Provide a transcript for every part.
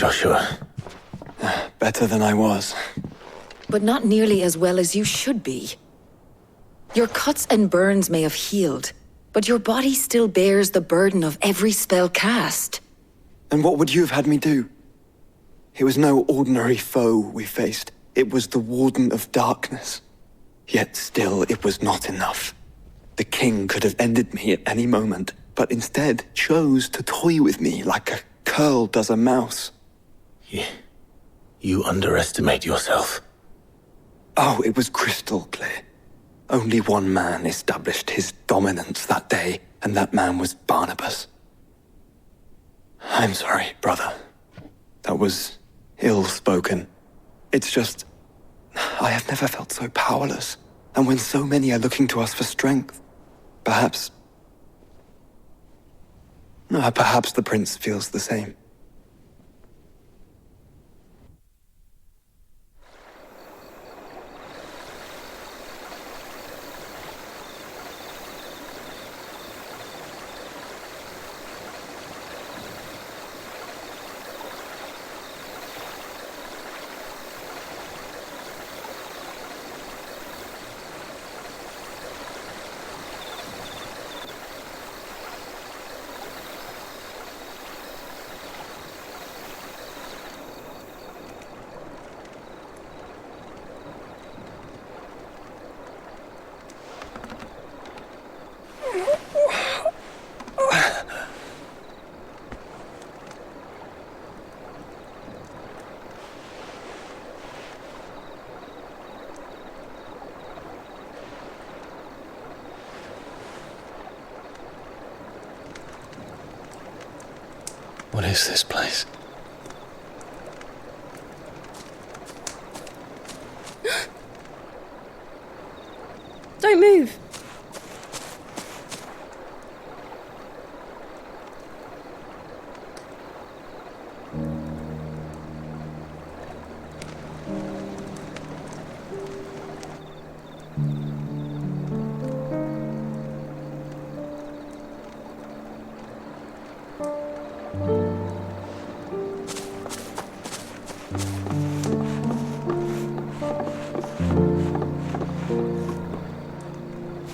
Joshua? Better than I was. But not nearly as well as you should be. Your cuts and burns may have healed, but your body still bears the burden of every spell cast. And what would you have had me do? It was no ordinary foe we faced. It was the Warden of Darkness. Yet still, it was not enough. The king could have ended me at any moment, but instead chose to toy with me like a curl does a mouse. You underestimate yourself. Oh, it was crystal clear. Only one man established his dominance that day, and that man was Barnabas. I'm sorry, brother. That was ill-spoken. It's just, I have never felt so powerless. And when so many are looking to us for strength, perhaps the prince feels the same. What is this place? Don't move!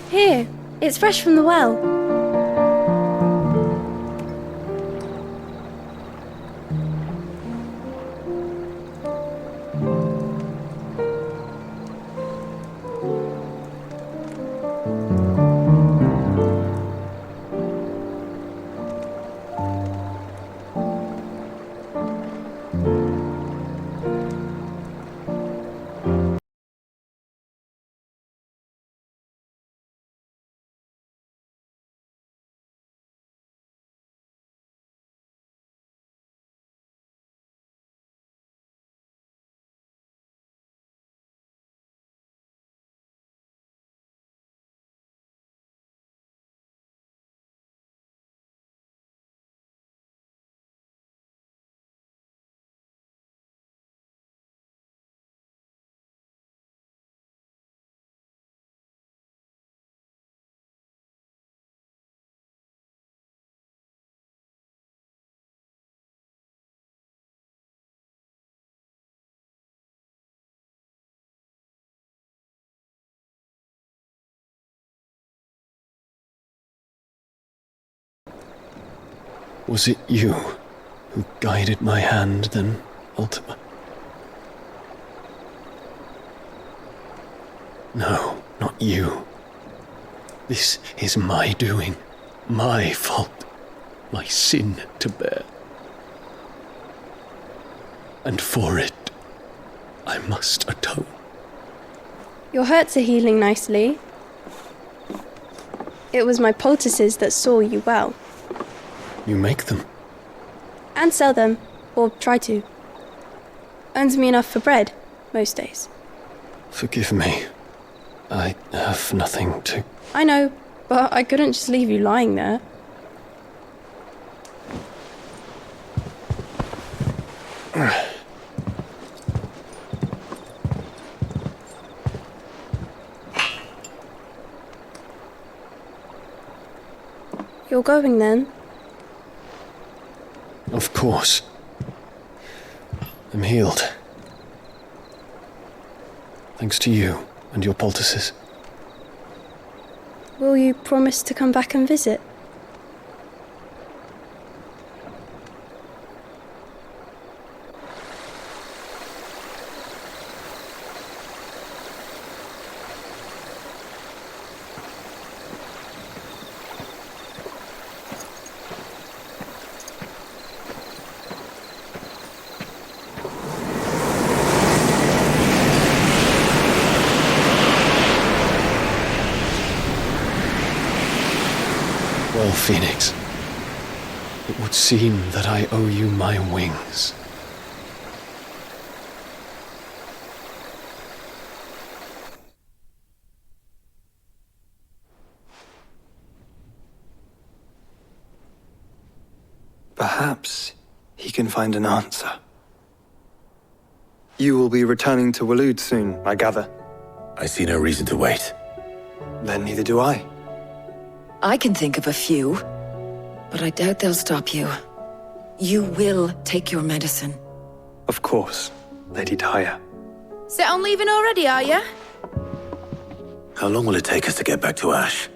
Here, it's fresh from the well. Was it you who guided my hand, then, Ultima? No, not you. This is my doing, my fault, my sin to bear. And for it, I must atone. Your hurts are healing nicely. It was my poultices that saw you well. You make them? And sell them, or try to. Earns me enough for bread, most days. Forgive me. I have nothing to... I know, but I couldn't just leave you lying there. You're going then? Of course. I'm healed. Thanks to you and your poultices. Will you promise to come back and visit? Well, Phoenix, it would seem that I owe you my wings. Perhaps he can find an answer. You will be returning to Waloed soon, I gather. I see no reason to wait. Then neither do I. I can think of a few, but I doubt they'll stop you. You will take your medicine. Of course, Lady Daya. Set on leaving already, are you? How long will it take us to get back to Ash?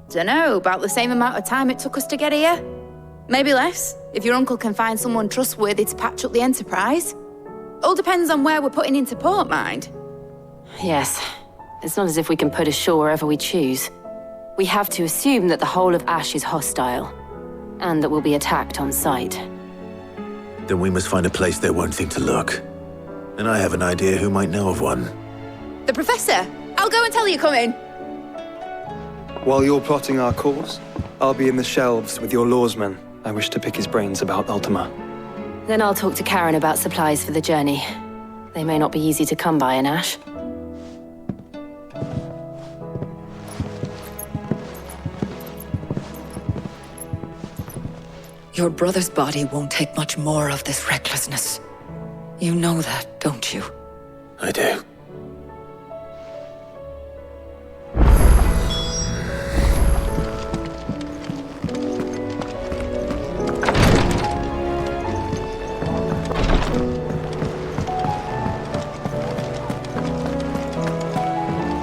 Dunno, about the same amount of time it took us to get here. Maybe less, if your uncle can find someone trustworthy to patch up the Enterprise. All depends on where we're putting into port, mind. Yes. It's not as if we can put ashore wherever we choose. We have to assume that the whole of Ash is hostile, and that we'll be attacked on sight. Then we must find a place they won't think to look. And I have an idea who might know of one. The Professor! I'll go and tell you coming. While you're plotting our course, I'll be in the shelves with your lawsman. I wish to pick his brains about Ultima. Then I'll talk to Karen about supplies for the journey. They may not be easy to come by in Ash. Your brother's body won't take much more of this recklessness. You know that, don't you? I do.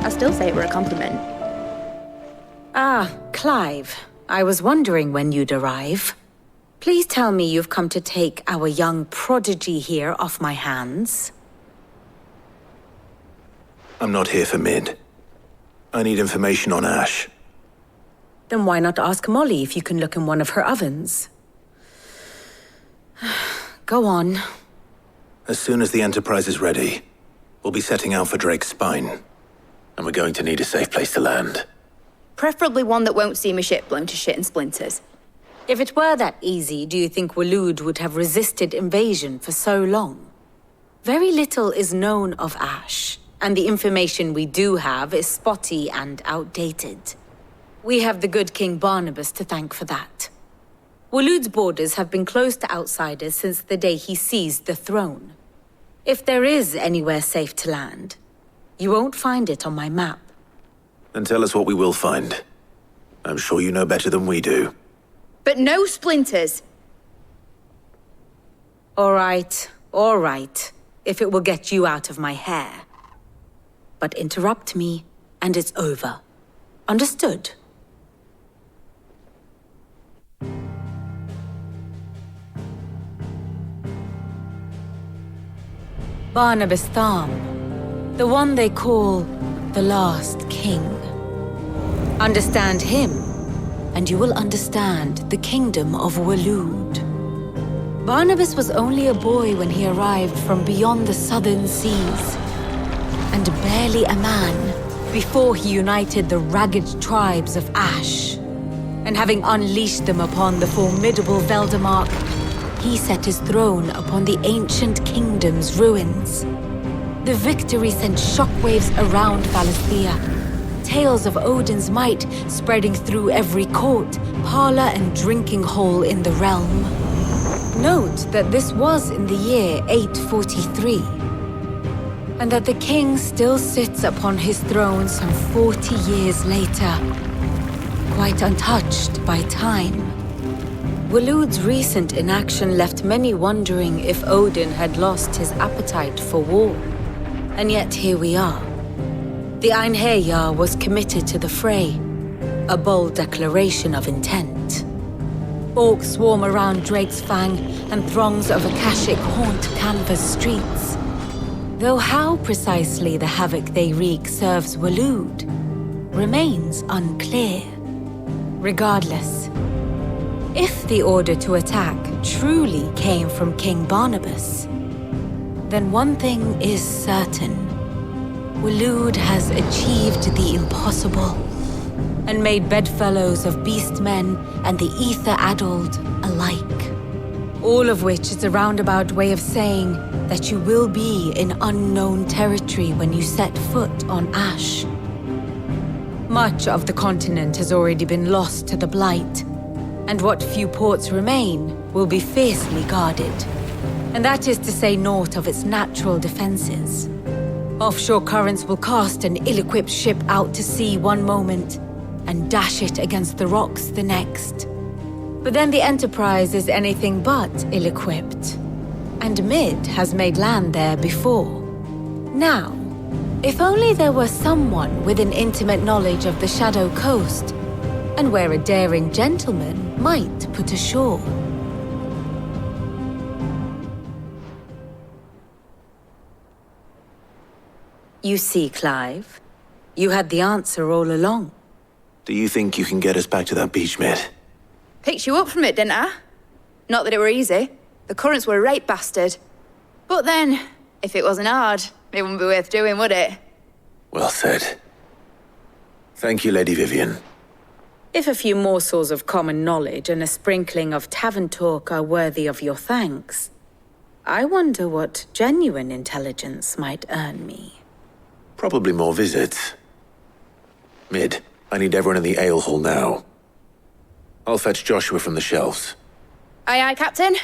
I still say it were a compliment. Ah, Clive. I was wondering when you'd arrive. Please tell me you've come to take our young prodigy here off my hands. I'm not here for Mid. I need information on Ash. Then why not ask Molly if you can look in one of her ovens? Go on. As soon as the Enterprise is ready, we'll be setting out for Drake's Spine. And we're going to need a safe place to land. Preferably one that won't see my ship blown to shit and splinters. If it were that easy, do you think Waloed would have resisted invasion for so long? Very little is known of Ash, and the information we do have is spotty and outdated. We have the good King Barnabas to thank for that. Waloed's borders have been closed to outsiders since the day he seized the throne. If there is anywhere safe to land, you won't find it on my map. Then tell us what we will find. I'm sure you know better than we do. But no splinters. All right, if it will get you out of my hair. But interrupt me, and it's over. Understood? Barnabas Tham, the one they call the Last King. Understand him, and you will understand the kingdom of Waloed. Barnabas was only a boy when he arrived from beyond the southern seas, and barely a man before he united the ragged tribes of Ash. And having unleashed them upon the formidable Veldamark, he set his throne upon the ancient kingdom's ruins. The victory sent shockwaves around Valisthea, tales of Odin's might spreading through every court, parlor, and drinking hole in the realm. Note that this was in the year 843, and that the king still sits upon his throne some 40 years later, quite untouched by time. Waloed's recent inaction left many wondering if Odin had lost his appetite for war. And yet here we are. The Einherjar was committed to the fray, a bold declaration of intent. Orcs swarm around Drake's Fang, and throngs of Akashic haunt Canva's streets. Though how precisely the havoc they wreak serves Waloed remains unclear. Regardless, if the order to attack truly came from King Barnabas, then one thing is certain. Waloed has achieved the impossible and made bedfellows of beastmen and the ether-addled alike. All of which is a roundabout way of saying that you will be in unknown territory when you set foot on Ash. Much of the continent has already been lost to the Blight, and what few ports remain will be fiercely guarded. And that is to say naught of its natural defenses. Offshore currents will cast an ill-equipped ship out to sea one moment, and dash it against the rocks the next. But then the Enterprise is anything but ill-equipped. And Mid has made land there before. Now, if only there were someone with an intimate knowledge of the Shadow Coast, and where a daring gentleman might put ashore. You see, Clive, you had the answer all along. Do you think you can get us back to that beach, Mid? Picked you up from it, didn't I? Not that it were easy. The currents were a right bastard. But then, if it wasn't hard, it wouldn't be worth doing, would it? Well said. Thank you, Lady Vivian. If a few morsels of common knowledge and a sprinkling of tavern talk are worthy of your thanks, I wonder what genuine intelligence might earn me. Probably more visits. Mid, I need everyone in the ale hall now. I'll fetch Joshua from the shelves. Aye, aye, Captain.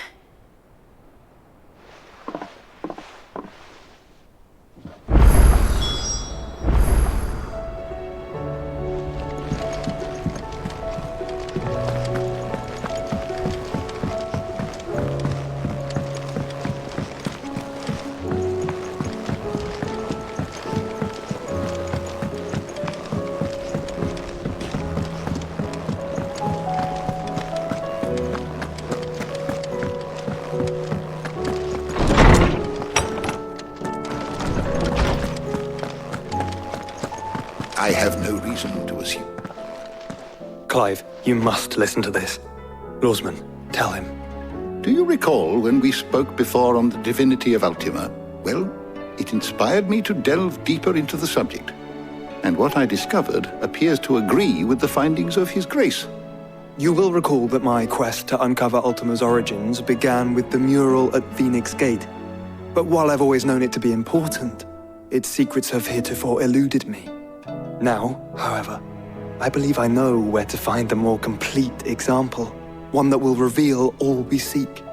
I have no reason to assume. Clive, you must listen to this. Lawsman, tell him. Do you recall when we spoke before on the divinity of Ultima? Well, it inspired me to delve deeper into the subject. And what I discovered appears to agree with the findings of His Grace. You will recall that my quest to uncover Ultima's origins began with the mural at Phoenix Gate. But while I've always known it to be important, its secrets have heretofore eluded me. Now, however, I believe I know where to find the more complete example, one that will reveal all we seek.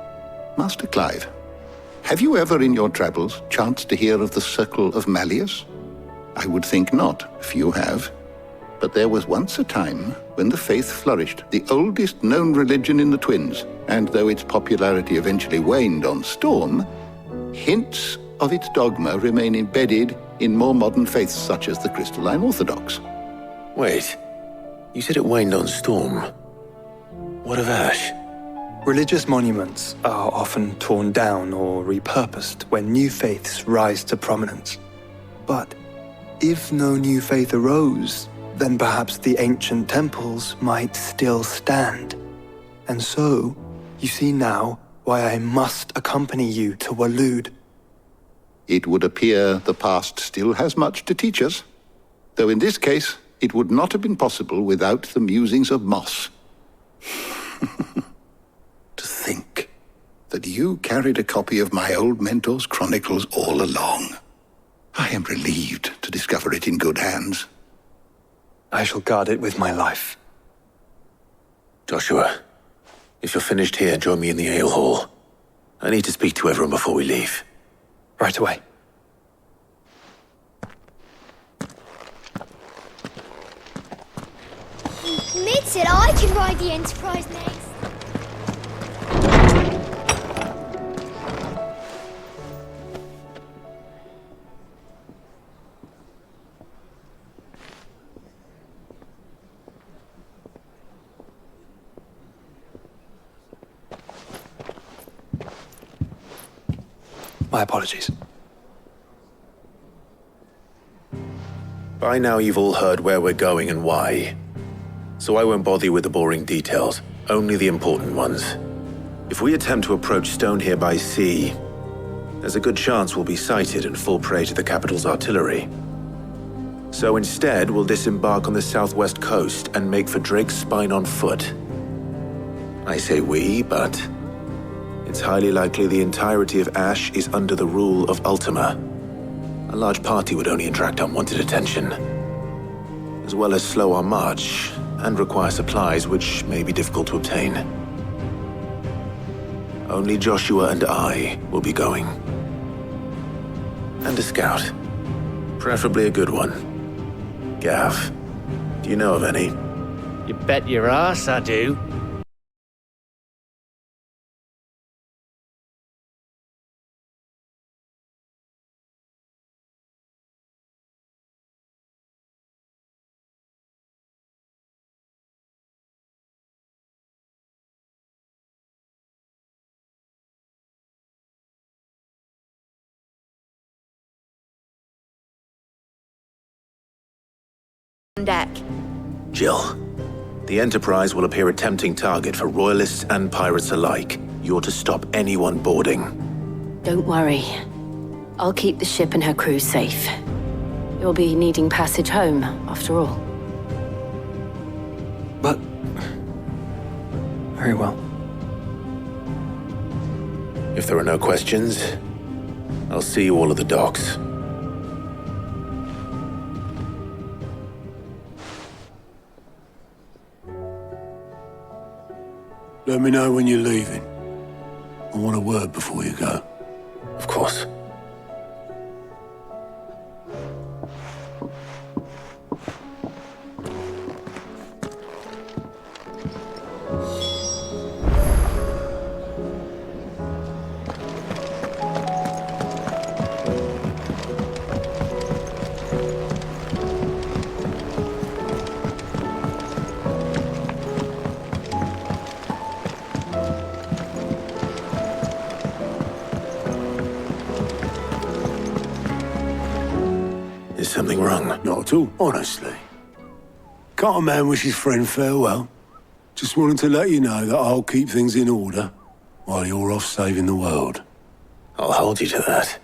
Master Clive, have you ever in your travels chanced to hear of the Circle of Malleus? I would think not, if you have. But there was once a time when the faith flourished, the oldest known religion in the Twins, and though its popularity eventually waned on Storm, hints of its dogma remain embedded in more modern faiths such as the Crystalline Orthodox. Wait, you said it waned on Storm. What of Ash? Religious monuments are often torn down or repurposed when new faiths rise to prominence. But if no new faith arose, then perhaps the ancient temples might still stand. And so, you see now why I must accompany you to Waloed. It would appear the past still has much to teach us, though in this case, it would not have been possible without the musings of Moss. To think that you carried a copy of my old mentor's chronicles all along. I am relieved to discover it in good hands. I shall guard it with my life. Joshua, if you're finished here, join me in the ale hall. I need to speak to everyone before we leave. Right away. Mid said I could ride the Enterprise next. My apologies. By now you've all heard where we're going and why. So I won't bother you with the boring details, only the important ones. If we attempt to approach Stone here by sea, there's a good chance we'll be sighted and fall prey to the capital's artillery. So instead, we'll disembark on the southwest coast and make for Drake's Spine on foot. I say we, but it's highly likely the entirety of Ash is under the rule of Ultima. A large party would only attract unwanted attention, as well as slow our march and require supplies which may be difficult to obtain. Only Joshua and I will be going. And a scout. Preferably a good one. Gav, do you know of any? You bet your ass I do. Deck. Jill, the Enterprise will appear a tempting target for royalists and pirates alike. You're to stop anyone boarding. Don't worry. I'll keep the ship and her crew safe. You'll be needing passage home, after all. But... very well. If there are no questions, I'll see you all at the docks. Let me know when you're leaving. I want a word before you go. Of course. Is something wrong? Not at all, honestly. Can't a man wish his friend farewell? Just wanted to let you know that I'll keep things in order while you're off saving the world. I'll hold you to that.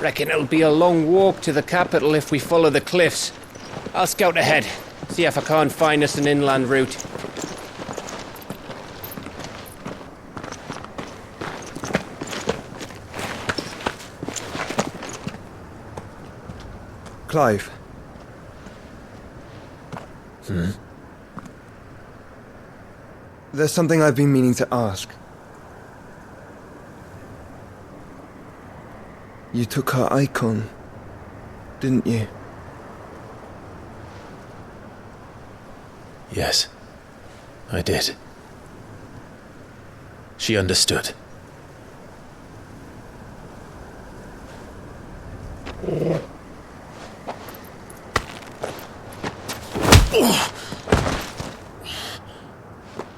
Reckon it'll be a long walk to the capital if we follow the cliffs. I'll scout ahead, see if I can't find us an inland route. Clive. There's something I've been meaning to ask. You took her icon, didn't you? Yes, I did. She understood.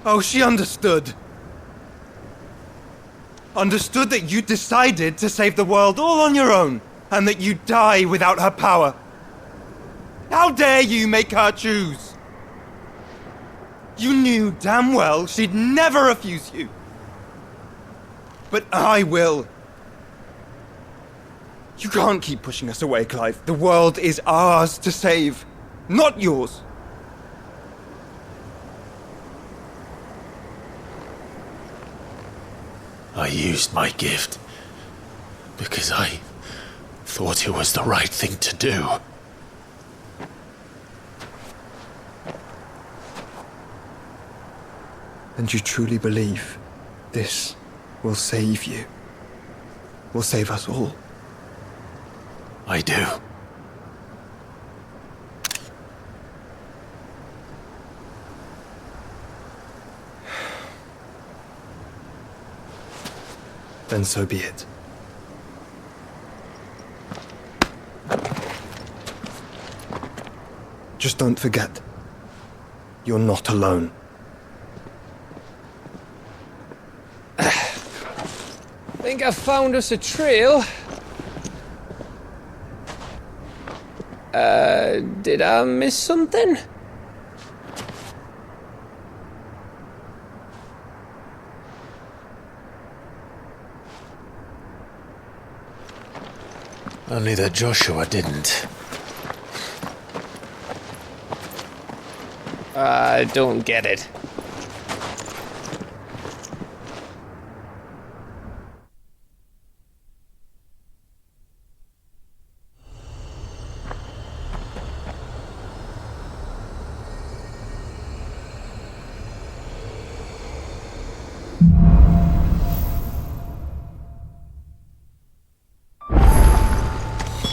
Oh, she understood. Understood that you decided to save the world all on your own, and that you'd die without her power. How dare you make her choose? You knew damn well she'd never refuse you. But I will. You can't keep pushing us away, Clive. The world is ours to save, not yours. I used my gift because I thought it was the right thing to do. And you truly believe this will save you? Will save us all? I do. Then so be it. Just don't forget, you're not alone. Think I found us a trail. Did I miss something? Only that Joshua didn't. I don't get it.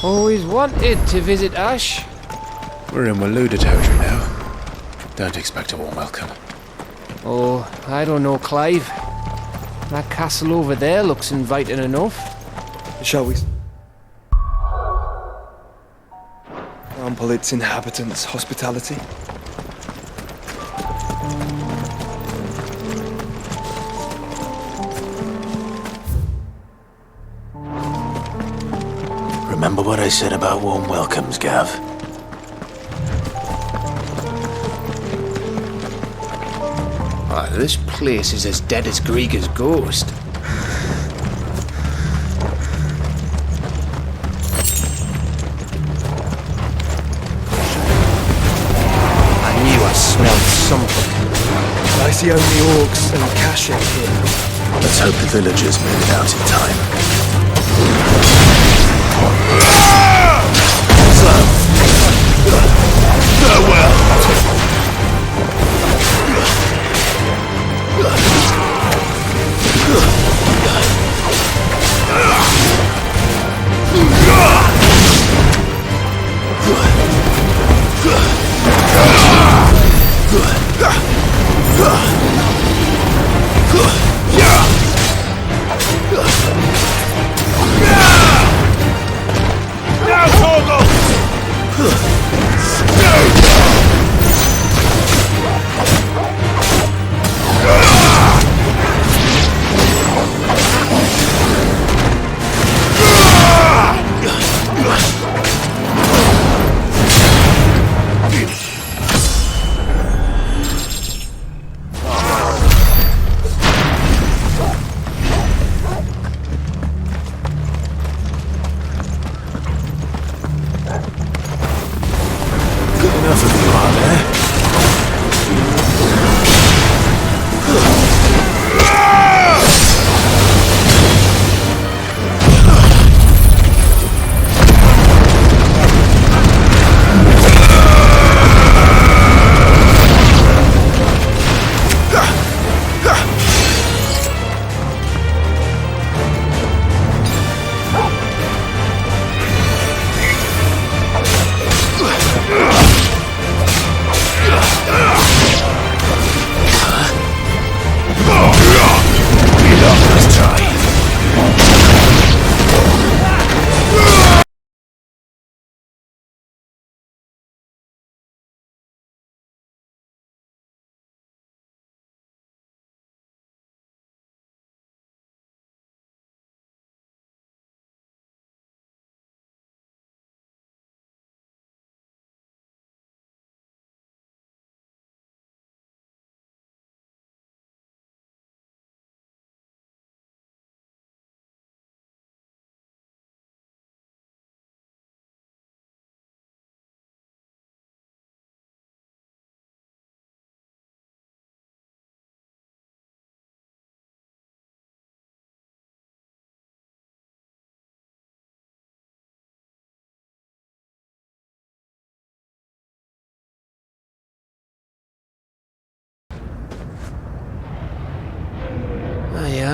Always wanted to visit Ash. We're in Waluda territory now. Don't expect a warm welcome. Oh, I don't know, Clive. That castle over there looks inviting enough. Shall we sample its inhabitants' hospitality? Remember what I said about warm welcomes, Gav? Oh, this place is as dead as Grieger's ghost. I knew I smelled something. I see only orcs and caching here. Let's hope the villagers made it out in time.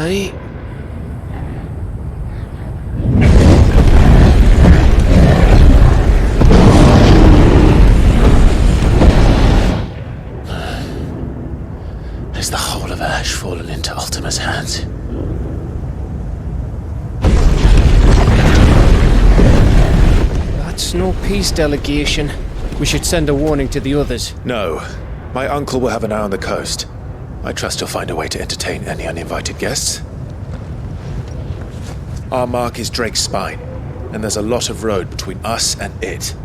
Aye. Is the whole of Ash fallen into Ultima's hands? That's no peace delegation. We should send a warning to the others. No. My uncle will have an eye on the coast. I trust he'll find a way to entertain any uninvited guests. Our mark is Drake's Spine, and there's a lot of road between us and it.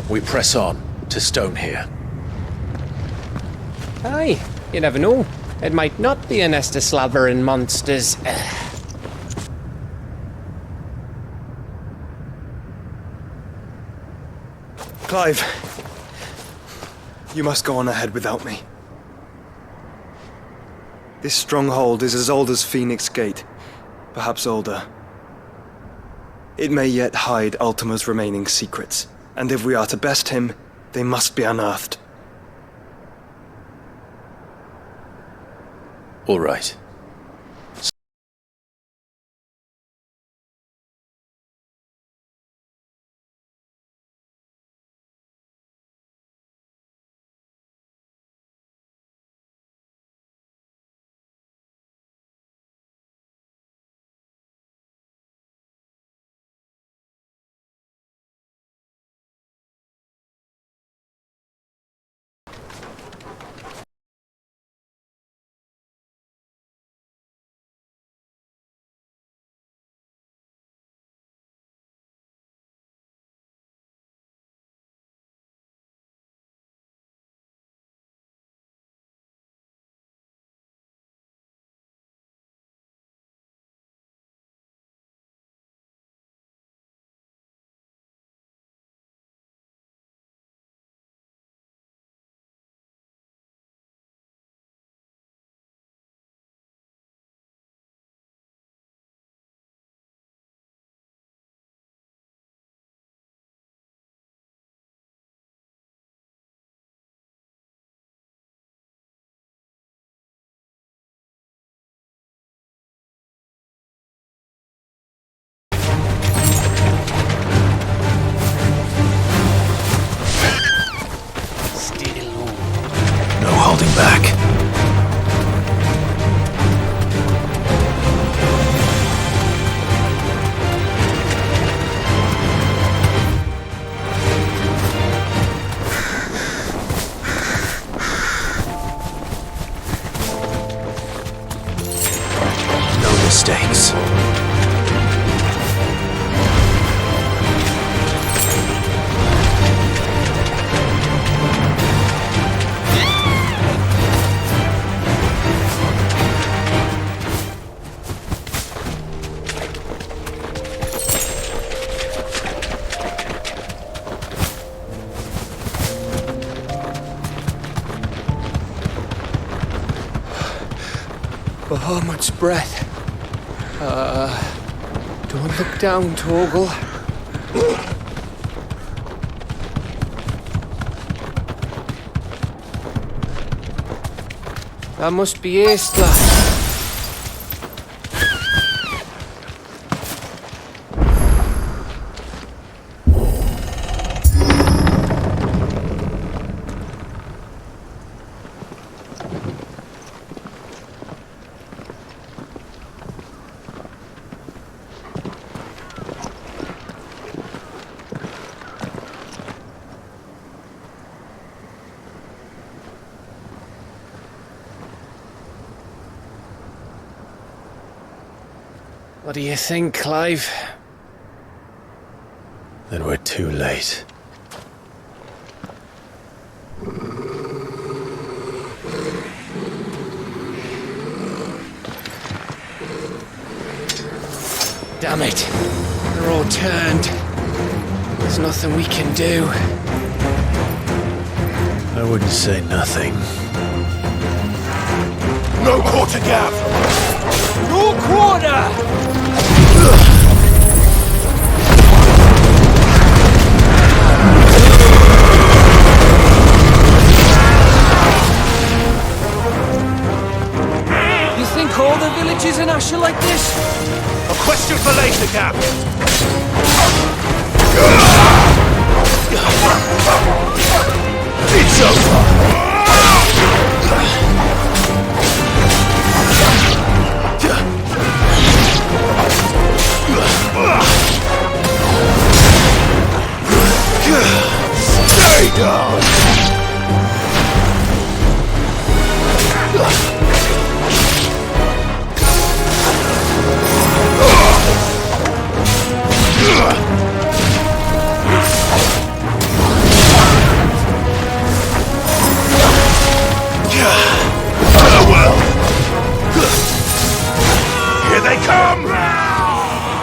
We press on to Stone here. Aye, you never know. It might not be a nest of slabbering monsters. Clive, you must go on ahead without me. This stronghold is as old as Phoenix Gate, perhaps older. It may yet hide Ultima's remaining secrets, and if we are to best him, they must be unearthed. All right. No holding back. No mistakes. Bahamut's breath. Don't look down, Torgal. That must be Aistla. What do you think, Clive? Then we're too late. Damn it. They're all turned. There's nothing we can do. I wouldn't say nothing. No quarter gap! No quarter! You think all of Cap. It's over. Stay down. Farewell. Here they come.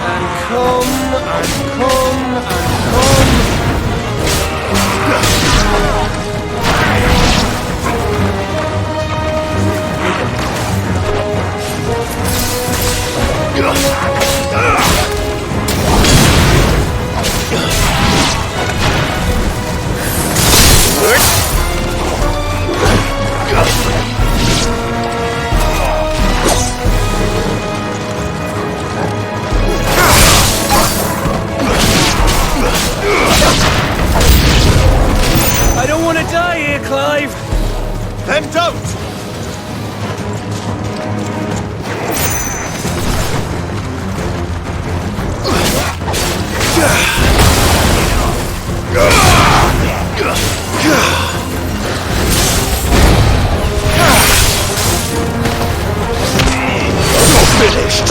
And come, and come, and come. I don't want to die here, Clive. Then don't. You're finished.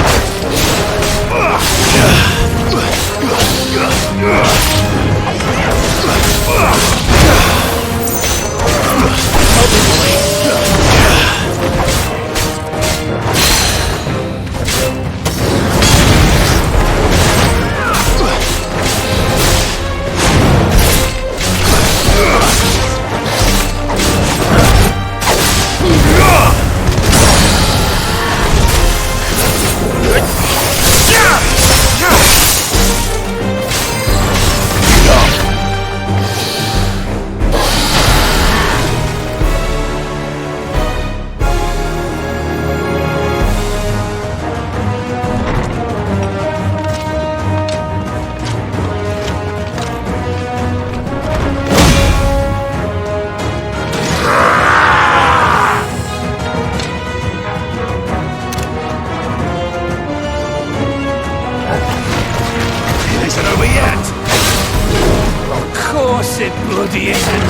It bloody isn't.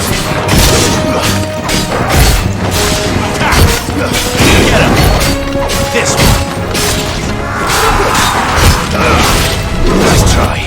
Get him! This one. Nice try.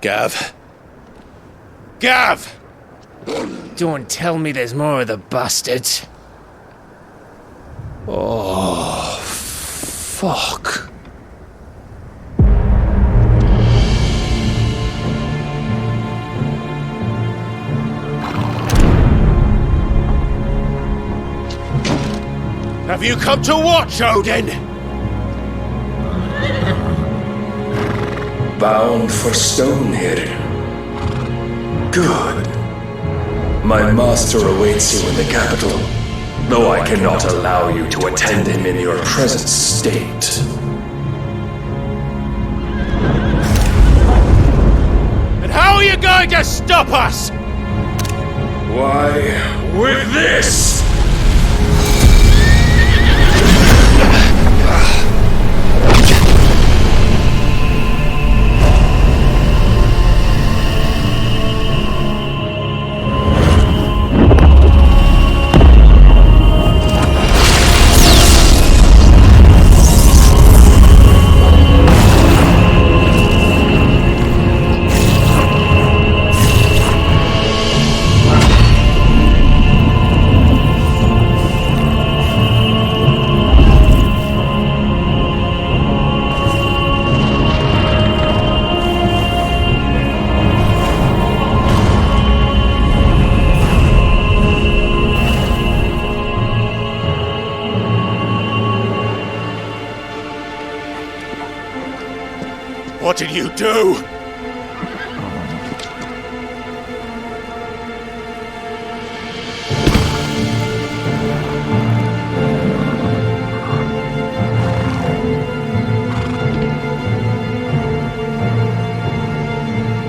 Gav? Gav! Don't tell me there's more of the bastards. Oh, fuck. Have you come to watch, Odin? Bound for Stonehill. Good. My master awaits you in the capital, though I cannot allow you to attend him in your present state. And how are you going to stop us? Why, with this! What did you do?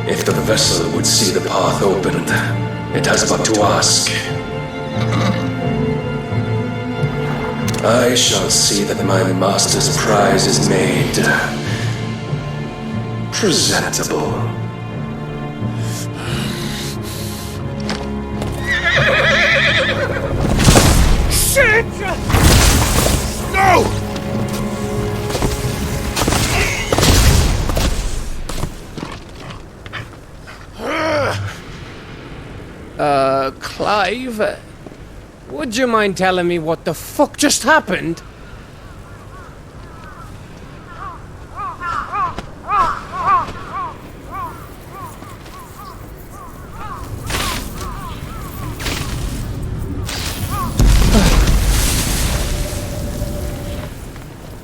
If the vessel would see the path opened, it has but to ask. I shall see that my master's prize is made presentable. Shit! No! Clive? Would you mind telling me what the fuck just happened?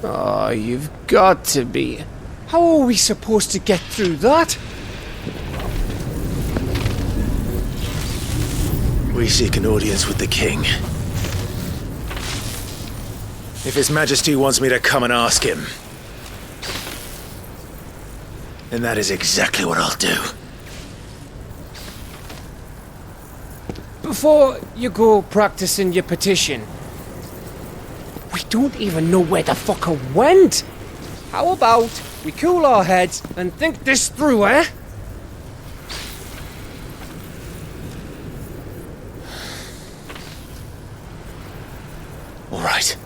Oh, you've got to be. How are we supposed to get through that? We seek an audience with the king. If His Majesty wants me to come and ask him, then that is exactly what I'll do. Before you go practicing your petition, we don't even know where the fucker went. How about we cool our heads and think this through, eh? All right.